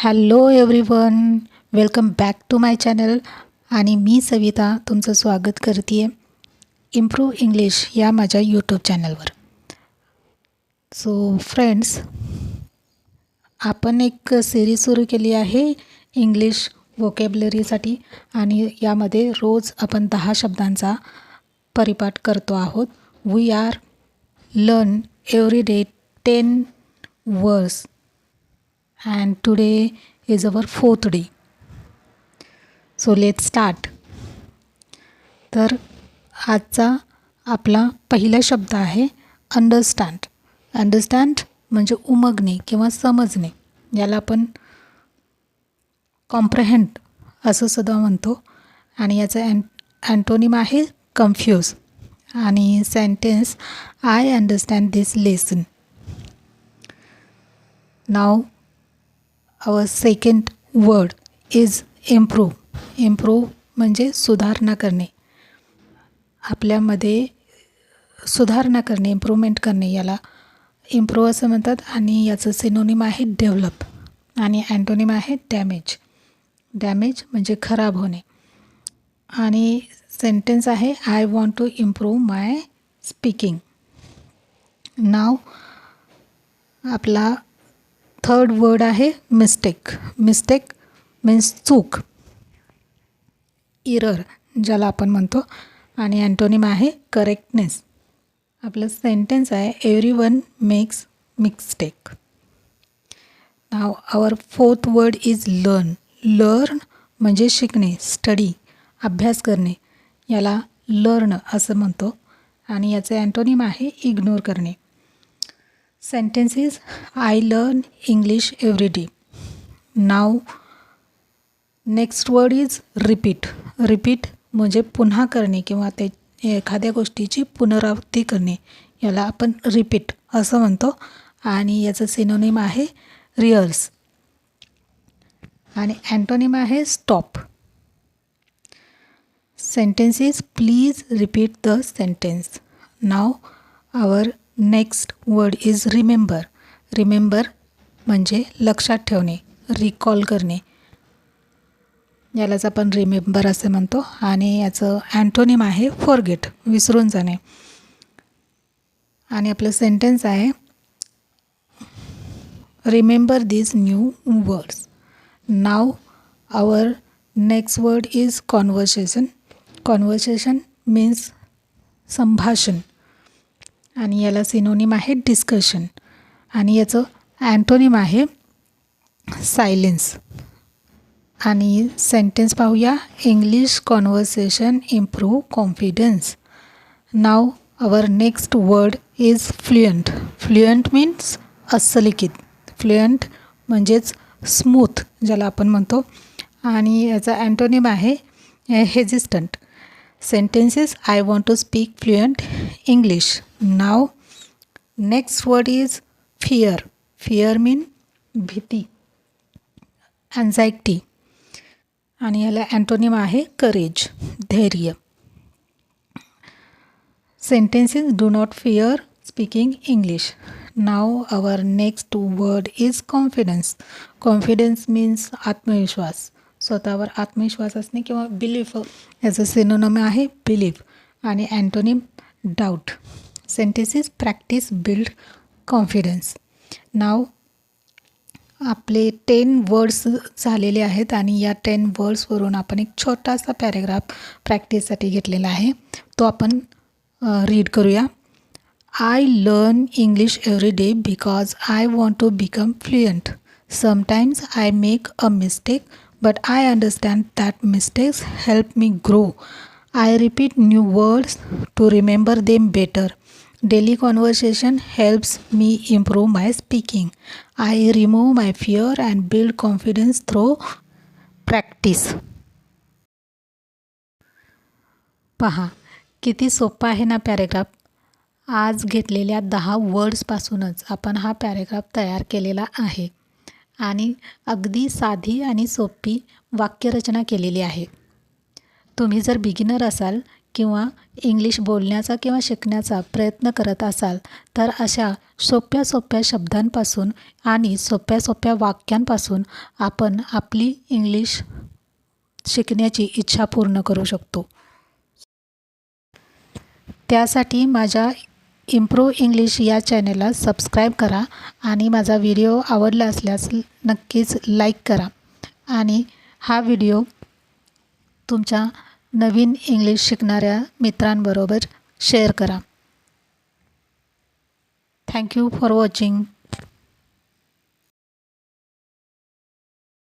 Hello everyone, welcome back to my channel. आणि मी सविता तुमचं स्वागत करते आहे इम्प्रूव्ह इंग्लिश या माझ्या यूट्यूब चॅनलवर. सो फ्रेंड्स, आपण एक सिरीज सुरू केली आहे इंग्लिश व्होकॅब्युलरीसाठी आणि यामध्ये रोज आपण 10 शब्दांचा परिपाठ करतो आहोत. We are learn every day 10 words and today is our 4th day. So let's start. तर आजचा आपला पहिला शब्द आहे अंडरस्टँड. अंडरस्टँड म्हणजे उमगणे किंवा समजणे. याला आपण कॉम्प्रेहेंड असं सुद्धा म्हणतो. आणि याचा अँटोनिम आहे कन्फ्यूज. आणि sentence I understand this lesson. Now our second word is improve. improve म्हणजे सुधारणा करणे, आपल्यामध्ये सुधारणा करणे, इम्प्रूव्हमेंट करणे, याला इम्प्रूव्ह असं म्हणतात. आणि याचं सिनोनिम आहे डेव्हलप आणि अँटोनिम आहे डॅमेज. डॅमेज म्हणजे खराब होणे. आणि सेंटेन्स आहे I want to improve my speaking. Now आपला थर्ड वर्ड आहे मिस्टेक. मिस्टेक मीन्स चूक, इरर ज्याला आपण म्हणतो. आणि अँटोनिम आहे करेक्टनेस. आपलं सेंटेन्स आहे everyone makes mistake. Now our fourth word is learn. Learn म्हणजे शिकणे, स्टडी, अभ्यास करणे, याला लर्न असं म्हणतो. आणि याचे अँटोनिम आहे इग्नोर करणे. Sentences I learn English every day. Now next word is repeat. Repeat म्हणजे पुन्हा करणे किंवा ते एखाद्या गोष्टीची पुनरावृत्ती करणे, याला आपण रिपीट असं म्हणतो. आणि याचं सिनोनिम आहे रिहर्स. आणि अँटोनिम आहे stop. Sentences please repeat the sentence. Now our next word is remember. Remember म्हणजे लक्षात ठेवणे, रिकॉल करणे, यालाच आपण रिमेंबर असे म्हणतो. आणि याचं अँटोनिम आहे फॉरगेट, विसरून जाणे. आणि आपलं सेंटेन्स आहे remember these new words. Now our next word is conversation. Conversation means संभाषण. आणि याला सिनोनिम आहे डिस्कशन. आणि याचं अँटोनिम आहे सायलेन्स. आणि सेंटेन्स पाहूया. English conversation improve confidence. Now our next word is fluent. Fluent means अस्सलिकीत. फ्लुएंट म्हणजेच स्मूथ ज्याला आपण म्हणतो. आणि याचा अँटोनिम आहे हेजिस्टंट. Sentences I want to speak fluent English. Now next word is fear. Fear mean भीती, anxiety. आणि याला अँटोनिम आहे करेज, धैर्य. Sentences do not fear speaking English. Now our next word is confidence. Confidence means आत्मविश्वास, स्वतःवर आत्मविश्वास असणे किंवा बिलीफ, याचं सिनोनिम आहे बिलीफ. आणि antonym doubt. Sentences practice build confidence. Now आपले 10 वर्ड्स झालेले आहेत. आणि या 10 वर्ड्सवरून आपण एक छोटासा पॅरेग्राफ प्रॅक्टिससाठी घेतलेला आहे, तो आपण रीड करूया. I learn English every day because I want to become fluent. Sometimes I make a mistake but I understand that mistakes help me grow. I repeat new words to remember them better. Daily conversation helps me improve my speaking. I remove my fear and build confidence through practice. पहा किती सोपा आहे ना paragraph. आज घेतलेल्या 10 वर्ड्सपासूनच आपण हा paragraph तयार केलेला आहे. आणि अगदी साधी आणि सोपी वाक्यरचना केलेली आहे. तुम्ही जर बिगिनर असाल किंवा इंग्लिश बोलण्याचा किंवा शिकण्याचा प्रयत्न करत असाल तर अशा सोप्या सोप्या शब्दांपासून आणि सोप्या सोप्या वाक्यांपासून आपण आपली इंग्लिश शिकण्याची इच्छा पूर्ण करू शकतो. त्यासाठी माझ्या इम्प्रूव्ह इंग्लिश या चॅनेलला सबस्क्राईब करा आणि माझा व्हिडिओ आवडला असल्यास नक्कीच लाईक करा आणि हा व्हिडिओ तुमच्या नवीन इंग्लिश शिकणाऱ्या मित्रांबरोबर शेअर करा. Thank you for watching.